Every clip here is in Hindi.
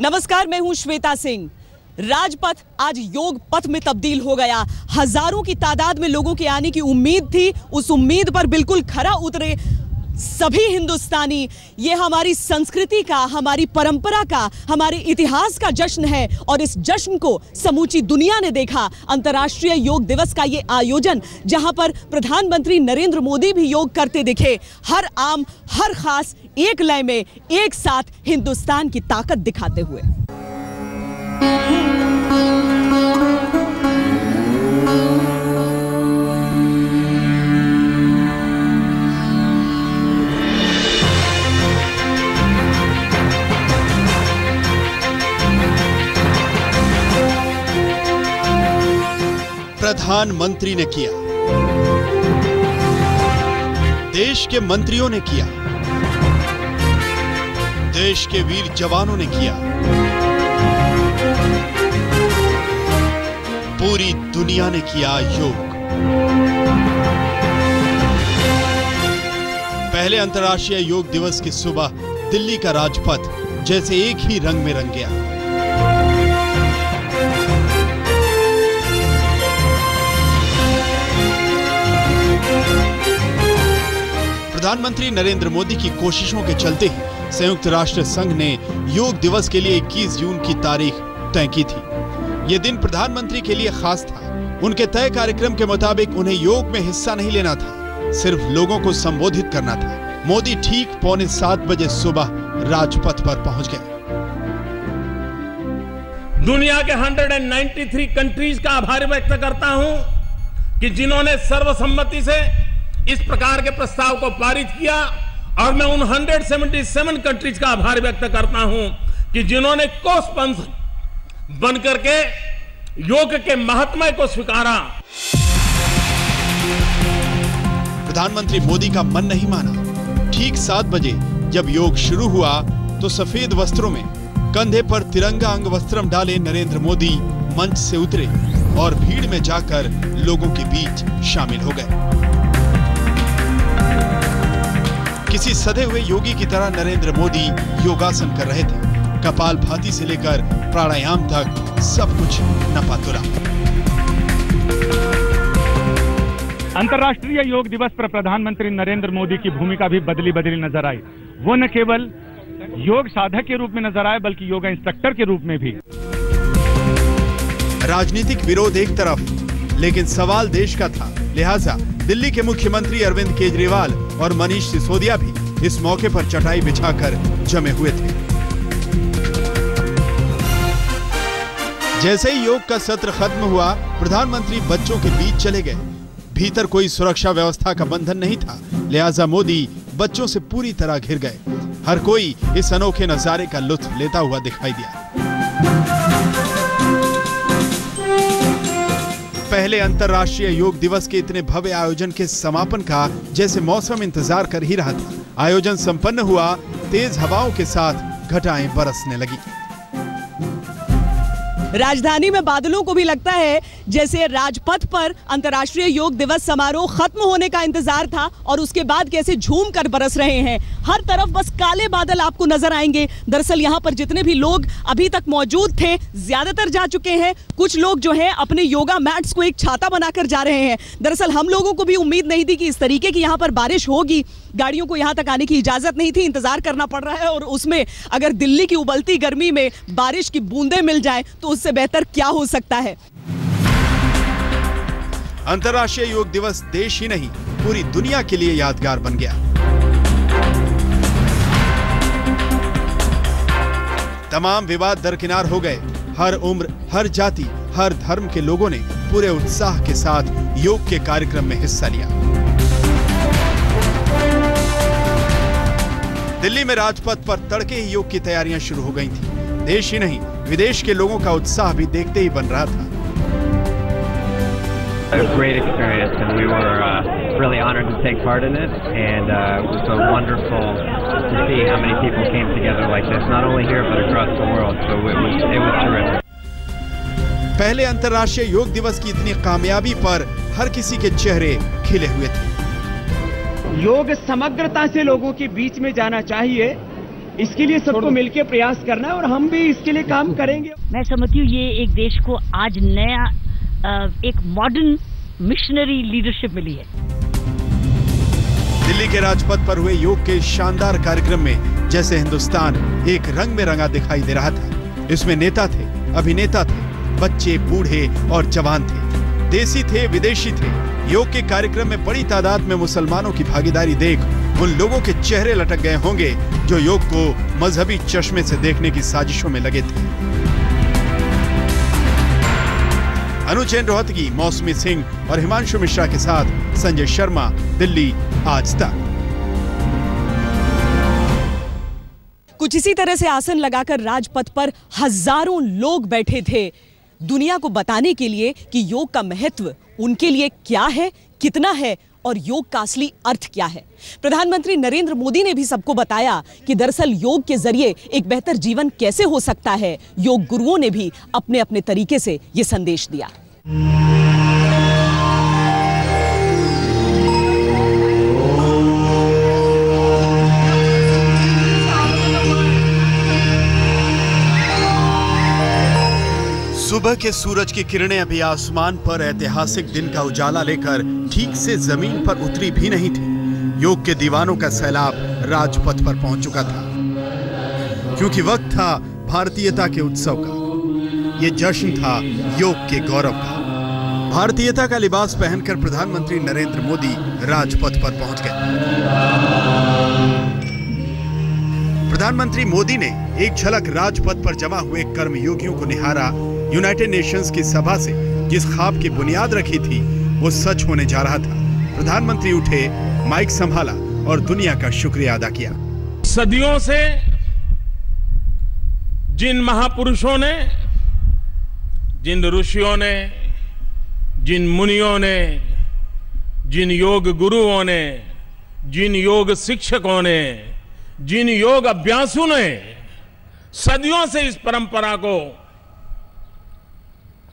नमस्कार, मैं हूं श्वेता सिंह। राजपथ आज योग पथ में तब्दील हो गया। हजारों की तादाद में लोगों के आने की उम्मीद थी, उस उम्मीद पर बिल्कुल खरा उतरे सभी हिंदुस्तानी। ये हमारी संस्कृति का, हमारी परंपरा का, हमारे इतिहास का जश्न है और इस जश्न को समूची दुनिया ने देखा। अंतर्राष्ट्रीय योग दिवस का ये आयोजन, जहां पर प्रधानमंत्री नरेंद्र मोदी भी योग करते दिखे, हर आम हर खास एक लय में एक साथ हिंदुस्तान की ताकत दिखाते हुए। प्रधानमंत्री ने किया, देश के मंत्रियों ने किया, देश के वीर जवानों ने किया, पूरी दुनिया ने किया योग। पहले अंतर्राष्ट्रीय योग दिवस की सुबह दिल्ली का राजपथ जैसे एक ही रंग में रंग गया। प्रधानमंत्री नरेंद्र मोदी की कोशिशों के चलते ही संयुक्त राष्ट्र संघ ने योग दिवस के लिए 21 जून की तारीख तय की थी। यह दिन प्रधानमंत्री के लिए खास था। उनके तय कार्यक्रम के मुताबिक उन्हें योग में हिस्सा नहीं लेना था, सिर्फ लोगों को संबोधित करना था। मोदी ठीक 6:45 बजे सुबह राजपथ पर पहुंच गए। दुनिया के 193 कंट्रीज का आभार व्यक्त करता हूं कि जिन्होंने सर्वसम्मति से इस प्रकार के प्रस्ताव को पारित किया, और मैं उन 177 कंट्रीज का आभार व्यक्त करता हूं कि जिन्होंने को-स्पॉन्सर बनकर के योग के महात्म्य को स्वीकारा। प्रधानमंत्री मोदी का मन नहीं माना। ठीक 7 बजे जब योग शुरू हुआ तो सफेद वस्त्रों में कंधे पर तिरंगा अंग वस्त्रम डाले नरेंद्र मोदी मंच से उतरे और भीड़ में जाकर लोगों के बीच शामिल हो गए। किसी सधे हुए योगी की तरह नरेंद्र मोदी योगासन कर रहे थे। कपालभाति से लेकर प्राणायाम तक सब कुछ नपातुरा। अंतर्राष्ट्रीय योग दिवस पर प्रधानमंत्री नरेंद्र मोदी की भूमिका भी बदली नजर आई। वो न केवल योग साधक के रूप में नजर आए, बल्कि योगा इंस्ट्रक्टर के रूप में भी। राजनीतिक विरोध एक तरफ, लेकिन सवाल देश का था। लिहाजा दिल्ली के मुख्यमंत्री अरविंद केजरीवाल और मनीष सिसोदिया भी इस मौके पर चटाई बिछाकर जमे हुए थे। जैसे ही योग का सत्र खत्म हुआ, प्रधानमंत्री बच्चों के बीच चले गए। भीतर कोई सुरक्षा व्यवस्था का बंधन नहीं था, लिहाजा मोदी बच्चों से पूरी तरह घिर गए। हर कोई इस अनोखे नजारे का लुत्फ लेता हुआ दिखाई दिया। पहले अंतर्राष्ट्रीय योग दिवस के इतने भव्य आयोजन के समापन का जैसे मौसम इंतजार कर ही रहा था। आयोजन संपन्न हुआ, तेज हवाओं के साथ घटाएं बरसने लगी। राजधानी में बादलों को भी लगता है जैसे राजपथ पर अंतर्राष्ट्रीय योग दिवस समारोह खत्म होने का इंतजार था, और उसके बाद कैसे झूम कर बरस रहे हैं। हर तरफ बस काले बादल आपको नजर आएंगे। दरअसल यहाँ पर जितने भी लोग अभी तक मौजूद थे, ज्यादातर जा चुके हैं। कुछ लोग जो हैं अपने योगा मैट्स को एक छाता बनाकर जा रहे हैं। दरअसल हम लोगों को भी उम्मीद नहीं थी कि इस तरीके की यहाँ पर बारिश होगी। गाड़ियों को यहाँ तक आने की इजाजत नहीं थी, इंतजार करना पड़ रहा है, और उसमें अगर दिल्ली की उबलती गर्मी में बारिश की बूंदें मिल जाएं तो उससे बेहतर क्या हो सकता है। अंतर्राष्ट्रीय योग दिवस देश ही नहीं, पूरी दुनिया के लिए यादगार बन गया। तमाम विवाद दरकिनार हो गए। हर उम्र, हर जाति, हर धर्म के लोगों ने पूरे उत्साह के साथ योग के कार्यक्रम में हिस्सा लिया। दिल्ली में राजपथ पर तड़के ही योग की तैयारियां शुरू हो गई थी। देश ही नहीं, विदेश के लोगों का उत्साह भी देखते ही बन रहा था। A great experience, and we were really honored to take part in it, and it was so wonderful to see how many people came together like this, not only here but across the world. So it was terrific. पहले अंतर्राष्ट्रीय योग दिवस की इतनी कामयाबी पर हर किसी के चेहरे खिले हुए थे। योग समग्रता से लोगों के बीच में जाना चाहिए, इसके लिए सबको मिलकर प्रयास करना है और हम भी इसके लिए काम करेंगे। मैं समझती हूँ ये एक देश को आज नया एक मॉडर्न मिशनरी लीडरशिप मिली है। दिल्ली के राजपथ पर हुए योग के शानदार कार्यक्रम में जैसे हिंदुस्तान एक रंग में रंगा दिखाई दे रहा था। इसमें नेता थे, अभिनेता थे, बच्चे, बूढ़े और जवान थे, देसी थे, विदेशी थे। योग के कार्यक्रम में बड़ी तादाद में मुसलमानों की भागीदारी देख उन लोगों के चेहरे लटक गए होंगे जो योग को मजहबी चश्मे से देखने की साजिशों में लगे थे। अनुचैन रोहतगी, मौसमी सिंह और हिमांशु मिश्रा के साथ संजय शर्मा, दिल्ली, आज तक। कुछ इसी तरह से आसन लगाकर राजपथ पर हजारों लोग बैठे थे, दुनिया को बताने के लिए कि योग का महत्व उनके लिए क्या है, कितना है और योग का असली अर्थ क्या है। प्रधानमंत्री नरेंद्र मोदी ने भी सबको बताया कि दरअसल योग के जरिए एक बेहतर जीवन कैसे हो सकता है। योग गुरुओं ने भी अपने अपने तरीके से ये संदेश दिया। सुबह के सूरज की किरणें अभी आसमान पर ऐतिहासिक दिन का उजाला लेकर ठीक से जमीन पर उतरी भी नहीं थी। योग के दीवानों का सैलाब राजपथ पर पहुंच चुका था, क्योंकि वक्त था भारतीयता के उत्सव का। ये जश्न था योग के गौरव का। भारतीयता का लिबास पहनकर प्रधानमंत्री नरेंद्र मोदी राजपथ पर पहुंच गए। प्रधानमंत्री मोदी ने एक झलक राजपथ पर जमा हुए कर्मयोगियों को निहारा। यूनाइटेड नेशंस की सभा से जिस ख्वाब की बुनियाद रखी थी वो सच होने जा रहा था। प्रधानमंत्री उठे, माइक संभाला और दुनिया का शुक्रिया अदा किया। सदियों से जिन महापुरुषों ने, जिन ऋषियों ने, जिन मुनियों ने, जिन योग गुरुओं ने, जिन योग शिक्षकों ने, जिन योग अभ्यासुओं ने सदियों से इस परंपरा को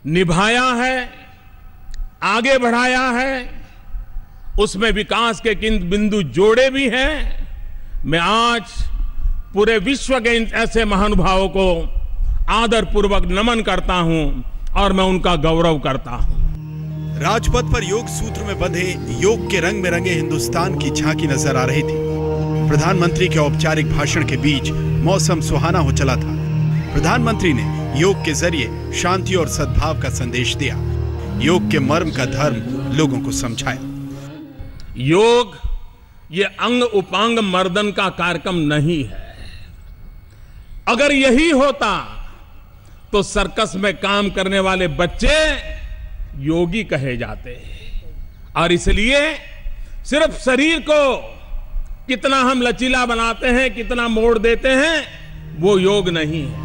निभाया है, आगे बढ़ाया है, उसमें विकास के किन बिंदु जोड़े भी हैं, मैं आज पूरे विश्व के ऐसे महानुभावों को आदरपूर्वक नमन करता हूं और मैं उनका गौरव करता हूं। राजपथ पर योग सूत्र में बंधे योग के रंग में रंगे हिंदुस्तान की झांकी नजर आ रही थी। प्रधानमंत्री के औपचारिक भाषण के बीच मौसम सुहाना हो चला था। प्रधानमंत्री ने योग के जरिए शांति और सद्भाव का संदेश दिया। योग के मर्म का धर्म लोगों को समझाया। योग ये अंग उपांग मर्दन का कार्यक्रम नहीं है। अगर यही होता तो सर्कस में काम करने वाले बच्चे योगी कहे जाते। और इसलिए सिर्फ शरीर को कितना हम लचीला बनाते हैं, कितना मोड़ देते हैं, वो योग नहीं है।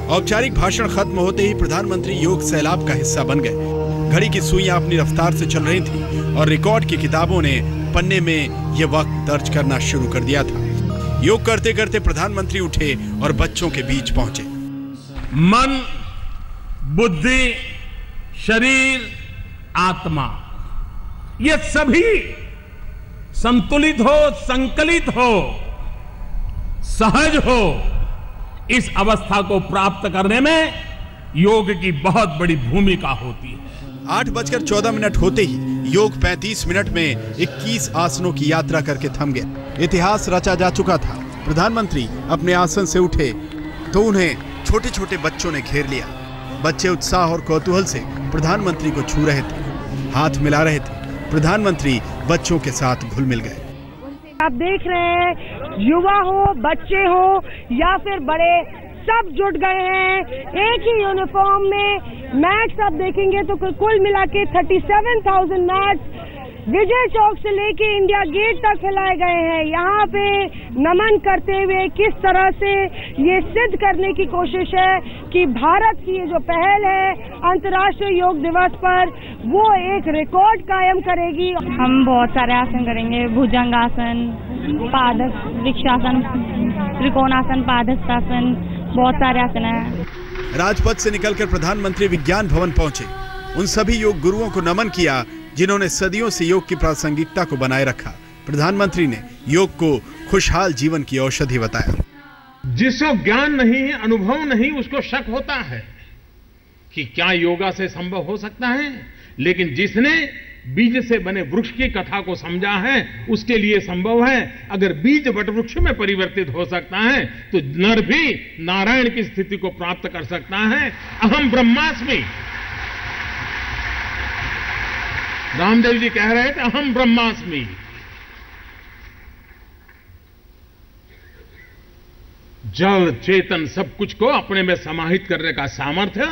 औपचारिक भाषण खत्म होते ही प्रधानमंत्री योग सैलाब का हिस्सा बन गए। घड़ी की सुइयां अपनी रफ्तार से चल रही थी और रिकॉर्ड की किताबों ने पन्ने में यह वक्त दर्ज करना शुरू कर दिया था। योग करते करते प्रधानमंत्री उठे और बच्चों के बीच पहुंचे। मन, बुद्धि, शरीर, आत्मा, ये सभी संतुलित हो, संकलित हो, सहज हो, इस अवस्था को प्राप्त करने में योग की बहुत बड़ी भूमिका होती है। 8:14 होते ही योग 35 मिनट में 21 आसनों की यात्रा करके थम गया। इतिहास रचा जा चुका था। प्रधानमंत्री अपने आसन से उठे तो उन्हें छोटे छोटे बच्चों ने घेर लिया। बच्चे उत्साह और कौतूहल से प्रधानमंत्री को छू रहे थे, हाथ मिला रहे थे। प्रधानमंत्री बच्चों के साथ घुल मिल गए। आप देख रहे हैं, युवा हो, बच्चे हो या फिर बड़े, सब जुट गए हैं एक ही यूनिफॉर्म में। मैट्स आप देखेंगे तो कुल मिला के 37,000 मैट्स विजय चौक से लेके इंडिया गेट तक फैलाए गए हैं। यहाँ पे नमन करते हुए किस तरह से ये सिद्ध करने की कोशिश है कि भारत की ये जो पहल है अंतर्राष्ट्रीय योग दिवस पर, वो एक रिकॉर्ड कायम करेगी। हम बहुत सारे आसन करेंगे, भुजंगासन, वृक्षासन, त्रिकोणासन, पादहस्तासन, बहुत सारे आसन हैं। राजपथ से निकलकर प्रधानमंत्री विज्ञान भवन पहुंचे। उन सभी योग गुरुओं को नमन किया जिन्होंने सदियों से योग की प्रासंगिकता को बनाए रखा। प्रधानमंत्री ने योग को खुशहाल जीवन की औषधि बताया। जिसको ज्ञान नहीं, अनुभव नहीं, उसको शक होता है कि क्या योगा से संभव हो सकता है। लेकिन जिसने बीज से बने वृक्ष की कथा को समझा है, उसके लिए संभव है। अगर बीज वटवृक्ष में परिवर्तित हो सकता है तो नर भी नारायण की स्थिति को प्राप्त कर सकता है। अहम ब्रह्मास्मि, रामदेव जी कह रहे थे अहम ब्रह्मास्मि। जल चेतन सब कुछ को अपने में समाहित करने का सामर्थ्य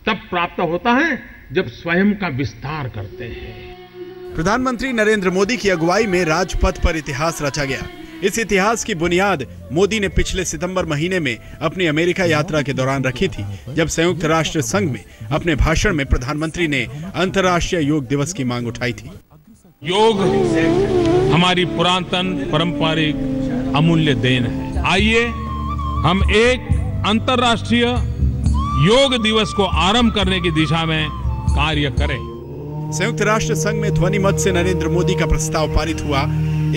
तब प्राप्त होता है जब स्वयं का विस्तार करते हैं। प्रधानमंत्री नरेंद्र मोदी की अगुवाई में राजपथ पर इतिहास रचा गया। इस इतिहास की बुनियाद मोदी ने पिछले सितंबर महीने में अपनी अमेरिका यात्रा के दौरान रखी थी, जब संयुक्त राष्ट्र संघ में अपने भाषण में प्रधानमंत्री ने अंतर्राष्ट्रीय योग दिवस की मांग उठाई थी। योग हमारी पुरातन पारंपरिक अमूल्य देन है। आइए हम एक अंतर्राष्ट्रीय योग दिवस को आरंभ करने की दिशा में कार्य करें। संयुक्त राष्ट्र संघ में ध्वनिमत से नरेंद्र मोदी का प्रस्ताव पारित हुआ।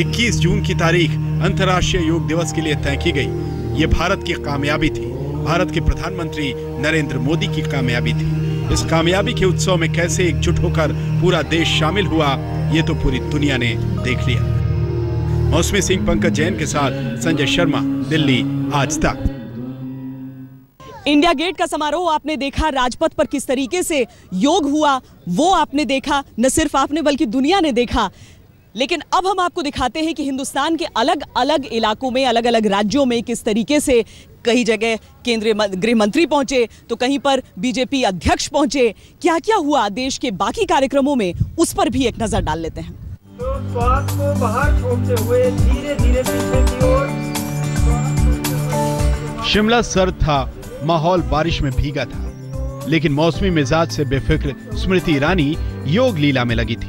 21 जून की तारीख अंतर्राष्ट्रीय योग दिवस के लिए तय की गई। ये भारत की कामयाबी थी, भारत के प्रधानमंत्री नरेंद्र मोदी की कामयाबी थी। इस कामयाबी के उत्सव में कैसे एकजुट होकर पूरा देश शामिल हुआ, ये तो पूरी दुनिया ने देख लिया। मौसमी सिंह, पंकज जैन के साथ संजय शर्मा, दिल्ली, आज तक। इंडिया गेट का समारोह आपने देखा, राजपथ पर किस तरीके से योग हुआ वो आपने देखा। न सिर्फ आपने बल्कि दुनिया ने देखा। लेकिन अब हम आपको दिखाते हैं कि हिंदुस्तान के अलग अलग इलाकों में, अलग अलग राज्यों में किस तरीके से कई जगह केंद्रीय गृह मंत्री पहुंचे तो कहीं पर बीजेपी अध्यक्ष पहुंचे। क्या क्या हुआ देश के बाकी कार्यक्रमों में, उस पर भी एक नजर डाल लेते हैं। तो स्वास्थ्य को बाहर छोड़ते हुए धीरे धीरे पीछे की ओर। शिमला सर्द था, माहौल बारिश में भीगा था, लेकिन मौसमी मिजाज से बेफिक्र स्मृति ईरानी योग लीला में लगी थी।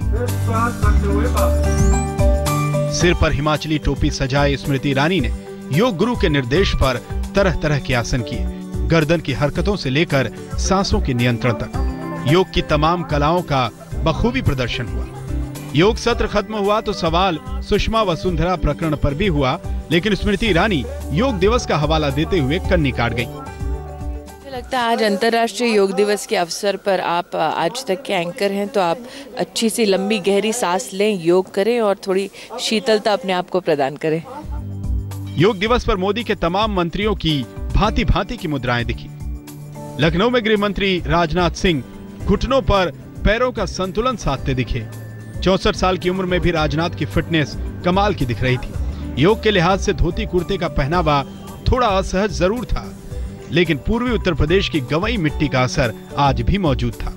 सिर पर हिमाचली टोपी सजाए स्मृति ईरानी ने योग गुरु के निर्देश पर तरह तरह के आसन किए। गर्दन की हरकतों से लेकर सांसों के नियंत्रण तक योग की तमाम कलाओं का बखूबी प्रदर्शन हुआ। योग सत्र खत्म हुआ तो सवाल सुषमा वसुंधरा प्रकरण पर भी हुआ, लेकिन स्मृति ईरानी योग दिवस का हवाला देते हुए कन्नी काट गई। लगता है आज अंतर्राष्ट्रीय योग दिवस के अवसर पर आप आज तक के एंकर हैं, तो आप अच्छी सी लंबी गहरी सांस लें, योग करें और थोड़ी शीतलता अपने आप को प्रदान करें। योग दिवस पर मोदी के तमाम मंत्रियों की भांति भांति की मुद्राएं दिखी। लखनऊ में गृह मंत्री राजनाथ सिंह घुटनों पर पैरों का संतुलन साधते दिखे। 64 साल की उम्र में भी राजनाथ की फिटनेस कमाल की दिख रही थी। योग के लिहाज से धोती कुर्ते का पहनावा थोड़ा असहज जरूर था, लेकिन पूर्वी उत्तर प्रदेश की गंवई मिट्टी का असर आज भी मौजूद था।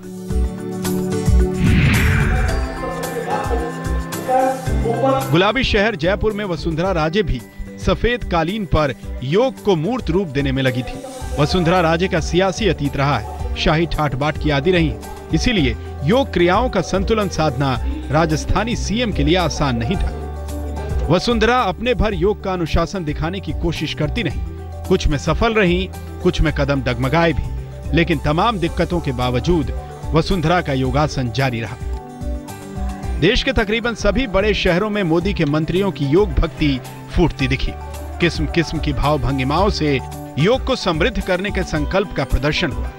गुलाबी शहर जयपुर में वसुंधरा राजे भी सफेद कालीन पर योग को मूर्त रूप देने में लगी थी। वसुंधरा राजे का सियासी अतीत रहा है, शाही ठाठ बाट की आदि रही, इसीलिए योग क्रियाओं का संतुलन साधना राजस्थानी सीएम के लिए आसान नहीं था। वसुंधरा अपने भर योग का अनुशासन दिखाने की कोशिश करती रही, कुछ में सफल रही, कुछ में कदम डगमगाए भी, लेकिन तमाम दिक्कतों के बावजूद वसुंधरा का योगासन जारी रहा। देश के तकरीबन सभी बड़े शहरों में मोदी के मंत्रियों की योग भक्ति फूटती दिखी। किस्म किस्म की भाव भंगिमाओं से योग को समृद्ध करने के संकल्प का प्रदर्शन हुआ।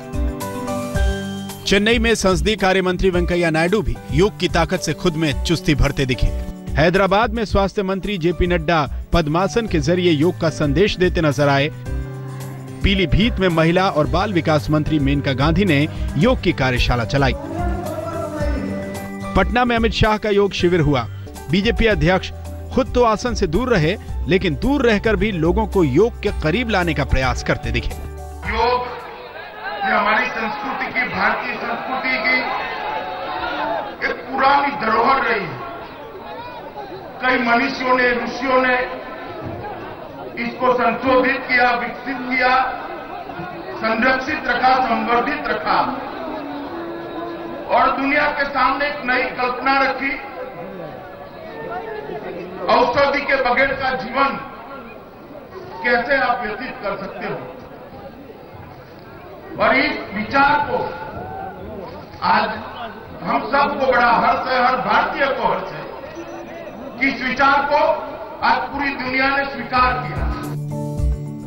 चेन्नई में संसदीय कार्य मंत्री वेंकैया नायडू भी योग की ताकत से खुद में चुस्ती भरते दिखे। हैदराबाद में स्वास्थ्य मंत्री जेपी नड्डा पद्मासन के जरिए योग का संदेश देते नजर आए। पीलीभीत में महिला और बाल विकास मंत्री मेनका गांधी ने योग की कार्यशाला चलाई। पटना में अमित शाह का योग शिविर हुआ। बीजेपी अध्यक्ष खुद तो आसन से दूर रहे, लेकिन दूर रहकर भी लोगों को योग के करीब लाने का प्रयास करते दिखे। योग ये हमारी संस्कृति की, भारतीय संस्कृति की एक पुरानी धरोहर रही है। कई मनीषियों ने, ऋषियों ने इसको संशोधित किया, विकसित किया, संरक्षित रखा, संवर्धित रखा और दुनिया के सामने एक नई कल्पना रखी। औषधि के बगैर का जीवन कैसे आप व्यतीत कर सकते हो, और इस विचार को आज हम सबको बड़ा हर्ष है, हर भारतीय को हर्ष है कि इस विचार को आज पूरी दुनिया ने स्वीकार किया।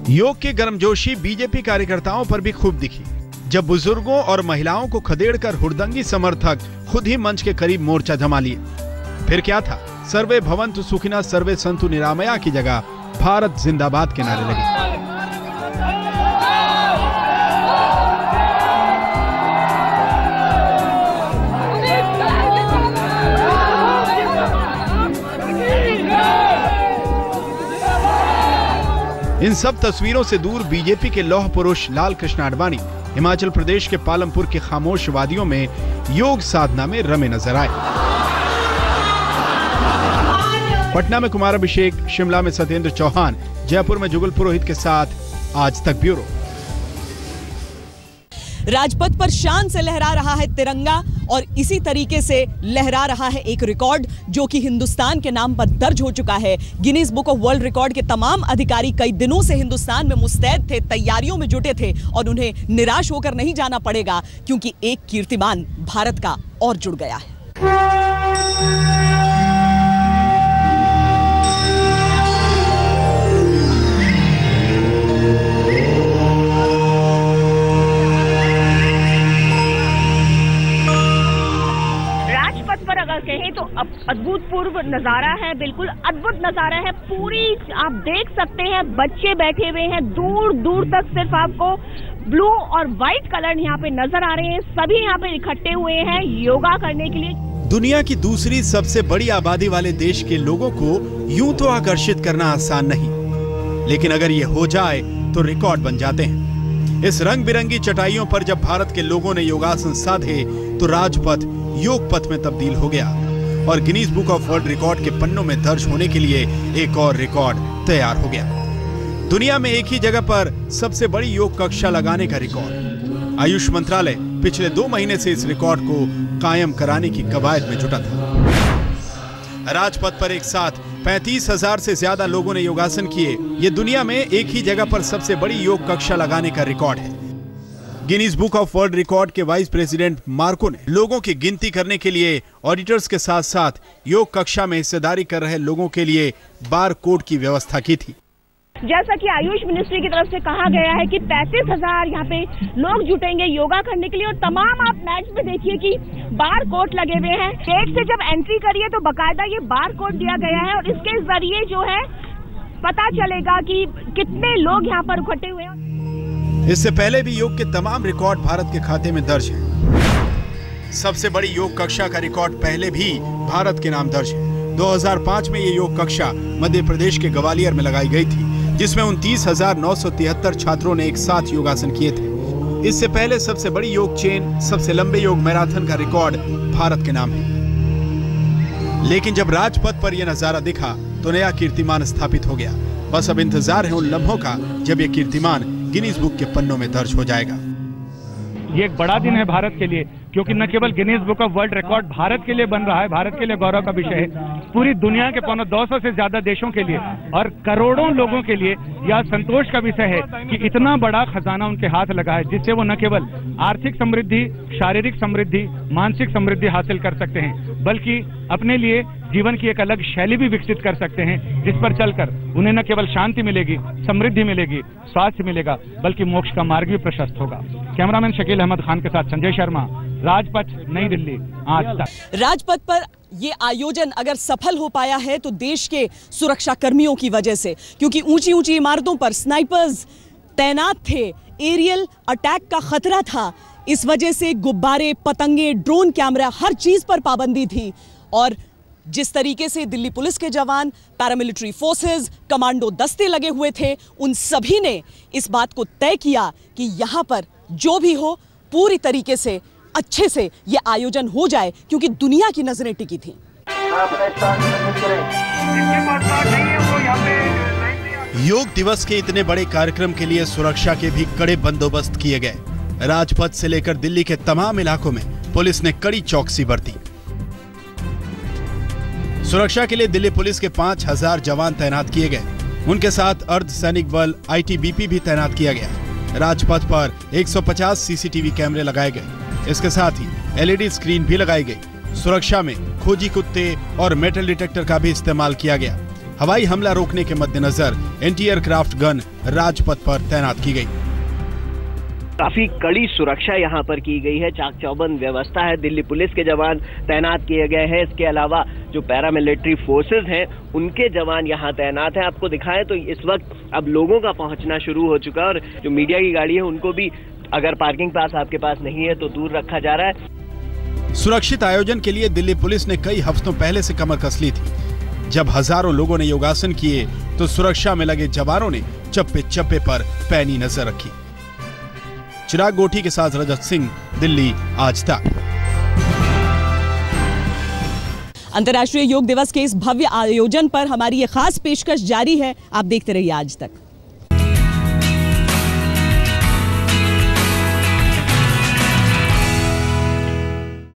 योग के गर्मजोशी बीजेपी कार्यकर्ताओं पर भी खूब दिखी, जब बुजुर्गों और महिलाओं को खदेड़कर हुड़दंगी समर्थक खुद ही मंच के करीब मोर्चा जमा लिए। फिर क्या था, सर्वे भवन्तु सुखिनः सर्वे सन्तु निरामया की जगह भारत जिंदाबाद के नारे लगे। इन सब तस्वीरों से दूर बीजेपी के लौह पुरुष लाल कृष्ण आडवाणी हिमाचल प्रदेश के पालमपुर के खामोश वादियों में योग साधना में रमे नजर आए। पटना में कुमार अभिषेक, शिमला में सत्येंद्र चौहान, जयपुर में जुगल पुरोहित के साथ आज तक ब्यूरो। राजपथ पर शान से लहरा रहा है तिरंगा और इसी तरीके से लहरा रहा है एक रिकॉर्ड जो कि हिंदुस्तान के नाम पर दर्ज हो चुका है। Guinness book of world record के तमाम अधिकारी कई दिनों से हिंदुस्तान में मुस्तैद थे, तैयारियों में जुटे थे और उन्हें निराश होकर नहीं जाना पड़ेगा क्योंकि एक कीर्तिमान भारत का और जुड़ गया है। कहें तो अद्भुतपूर्व नजारा है, बिल्कुल अद्भुत नजारा है। पूरी आप देख सकते हैं बच्चे बैठे हुए हैं, दूर दूर तक सिर्फ आपको ब्लू और व्हाइट कलर यहाँ पे नजर आ रहे हैं। सभी यहाँ पे इकट्ठे हुए हैं योगा करने के लिए। दुनिया की दूसरी सबसे बड़ी आबादी वाले देश के लोगों को यूं तो आकर्षित करना आसान नहीं, लेकिन अगर ये हो जाए तो रिकॉर्ड बन जाते हैं। इस रंग बिरंगी चटाइयों पर जब भारत के लोगों ने योगासन साधे तो राजपथ योग पथ में तब्दील हो गया और Guinness book of world record के पन्नों में दर्ज होने के लिए एक और रिकॉर्ड तैयार हो गया। दुनिया में एक ही जगह पर सबसे बड़ी योग कक्षा लगाने का रिकॉर्ड। आयुष मंत्रालय पिछले 2 महीने से इस रिकॉर्ड को कायम कराने की कवायद में जुटा था। राजपथ पर एक साथ 35,000 से ज्यादा लोगों ने योगासन किए। ये दुनिया में एक ही जगह पर सबसे बड़ी योग कक्षा लगाने का रिकॉर्ड है। Guinness book of world record के वाइस प्रेसिडेंट मार्को ने लोगों की गिनती करने के लिए ऑडिटर्स के साथ साथ योग कक्षा में हिस्सेदारी कर रहे लोगों के लिए बार कोड की व्यवस्था की थी। जैसा कि आयुष मिनिस्ट्री की तरफ से कहा गया है कि 35,000 यहाँ पे लोग जुटेंगे योगा करने के लिए और तमाम आप मैच में देखिए कि बार कोड लगे हुए हैं। गेट से जब एंट्री करिए तो बाकायदा ये बार कोड दिया गया है और इसके जरिए जो है पता चलेगा कि कितने लोग यहाँ पर इकट्ठे हुए हैं। इससे पहले भी योग के तमाम रिकॉर्ड भारत के खाते में दर्ज हैं। सबसे बड़ी योग कक्षा का रिकॉर्ड पहले भी भारत के नाम दर्ज है। 2005 में ये योग कक्षा मध्य प्रदेश के ग्वालियर में लगाई गई थी, जिसमें 29,973 छात्रों ने एक साथ योगासन किए थे। इससे पहले सबसे बड़ी योग चेन, सबसे लंबे योग मैराथन का रिकॉर्ड भारत के नाम है। लेकिन जब राजपथ पर यह नजारा दिखा तो नया कीर्तिमान स्थापित हो गया। बस अब इंतजार है उन लम्हों का जब यह कीर्तिमान गिनीज बुक के पन्नों में दर्ज हो जाएगा। ये एक बड़ा दिन है भारत के लिए, क्योंकि न केवल Guinness book of world record Bharat के लिए बन रहा है, भारत के लिए गौरव का विषय है, पूरी दुनिया के 200 से ज्यादा देशों के लिए और करोड़ों लोगों के लिए यह संतोष का विषय है कि इतना बड़ा खजाना उनके हाथ लगा है, जिससे वो न केवल आर्थिक समृद्धि, शारीरिक समृद्धि, मानसिक समृद्धि हासिल कर सकते हैं, बल्कि अपने लिए जीवन की एक अलग शैली भी विकसित कर सकते हैं, जिस पर चलकर उन्हें न केवल शांति मिलेगी, समृद्धि मिलेगी, स्वास्थ्य मिलेगा, बल्कि मोक्ष का मार्ग भी प्रशस्त होगा। कैमरामैन शकील अहमद खान के साथ संजय शर्मा, राजपथ, नई दिल्ली, आज तक। राजपथ पर ये आयोजन अगर सफल हो पाया है तो देश के सुरक्षा कर्मियों की वजह से, क्योंकि ऊंची ऊंची इमारतों पर स्नाइपर्स तैनात थे, एरियल अटैक का खतरा था, इस वजह से गुब्बारे, पतंगे, ड्रोन कैमरा, हर चीज पर पाबंदी थी। और जिस तरीके से दिल्ली पुलिस के जवान, पैरामिलिट्री फोर्सेस, कमांडो दस्ते लगे हुए थे, उन सभी ने इस बात को तय किया कि यहाँ पर जो भी हो पूरी तरीके से अच्छे से ये आयोजन हो जाए, क्योंकि दुनिया की नजरें टिकी थी। योग दिवस के इतने बड़े कार्यक्रम के लिए सुरक्षा के भी कड़े बंदोबस्त किए गए। राजपथ से लेकर दिल्ली के तमाम इलाकों में पुलिस ने कड़ी चौकसी बरती। सुरक्षा के लिए दिल्ली पुलिस के 5,000 जवान तैनात किए गए। उनके साथ अर्धसैनिक बल आईटीबीपी भी तैनात किया गया। राजपथ पर 150 सीसीटीवी कैमरे लगाए गए। इसके साथ ही एलईडी स्क्रीन भी लगाई गई। सुरक्षा में खोजी कुत्ते और मेटल डिटेक्टर का भी इस्तेमाल किया गया। हवाई हमला रोकने के मद्देनजर एंटी एयरक्राफ्ट गन राजपथ पर तैनात की गई। काफी कड़ी सुरक्षा यहाँ पर की गई है, चाक चौबंद व्यवस्था है, दिल्ली पुलिस के जवान तैनात किए गए हैं। इसके अलावा जो पैरामिलिट्री फोर्सेस हैं उनके जवान यहाँ तैनात हैं। आपको दिखाएं तो इस वक्त अब लोगों का पहुंचना शुरू हो चुका है और जो मीडिया की गाड़ी है उनको भी अगर पार्किंग पास आपके पास नहीं है तो दूर रखा जा रहा है। सुरक्षित आयोजन के लिए दिल्ली पुलिस ने कई हफ्तों पहले से कमर कस ली थी। जब हजारों लोगों ने योगासन किए तो सुरक्षा में लगे जवानों ने चप्पे चप्पे पर पैनी नजर रखी। चिराग गोठी के साथ रजत सिंह, दिल्ली आज तक। अंतर्राष्ट्रीय योग दिवस के इस भव्य आयोजन पर हमारी ये खास पेशकश जारी है। आप देखते रहिए आज तक।